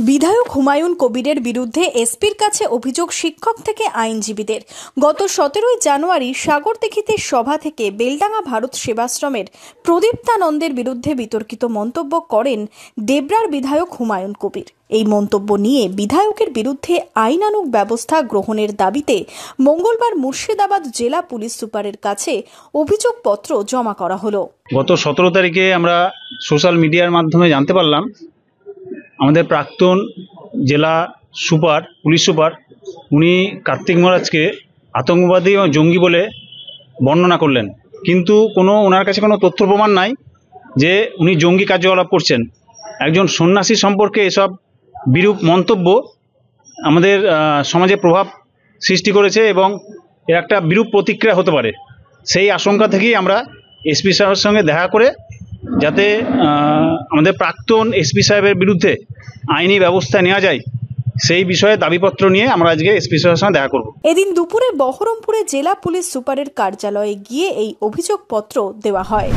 বিধায়ক হুমায়ুন কবিরের বিরুদ্ধে এসপির কাছে অভিযোগ শিক্ষক থেকে আইনজীবীদের। গত 17 জানুয়ারি সাগরদিঘিতে সভা থেকে বেলডাঙ্গা ভারত সেবাশ্রমের প্রদীপ্তানন্দের বিরুদ্ধে বিতর্কিত মন্তব্য করেন ডেবরার বিধায়ক হুমায়ুন কবির। এই মন্তব্য নিয়ে বিধায়কের বিরুদ্ধে আইনানুগ ব্যবস্থা গ্রহণের দাবিতে মঙ্গলবার মুর্শিদাবাদ জেলা পুলিশ সুপারের কাছে অভিযোগপত্র জমা করা হলো। গত 17 তারিখে আমরা সোশ্যাল মিডিয়ার মাধ্যমে জানতে পারলাম আমাদের প্রাক্তন জেলা সুপার, পুলিশ সুপার, উনি কার্তিক মহারাজকে আতঙ্কবাদী ও জঙ্গি বলে বর্ণনা করলেন, কিন্তু ওনার কাছে কোনো তথ্য প্রমাণ নাই যে উনি জঙ্গি কার্যকলাপ করছেন। একজন সন্ন্যাসী সম্পর্কে এসব বিরূপ মন্তব্য আমাদের সমাজে প্রভাব সৃষ্টি করেছে এবং এর একটা বিরূপ প্রতিক্রিয়া হতে পারে। সেই আশঙ্কা থেকেই আমরা এসপি সাহেবের সঙ্গে দেখা করে যাতে আমাদের প্রাক্তন এসপি সাহেবের বিরুদ্ধে আইনি ব্যবস্থা নেওয়া যায় সেই বিষয়ে দাবিপত্র নিয়ে আমরা আজকে এসপি সাহেবের সঙ্গে দেখা করব। এদিন দুপুরে বহরমপুরে জেলা পুলিশ সুপারের কার্যালয়ে গিয়ে এই অভিযোগপত্র দেওয়া হয়।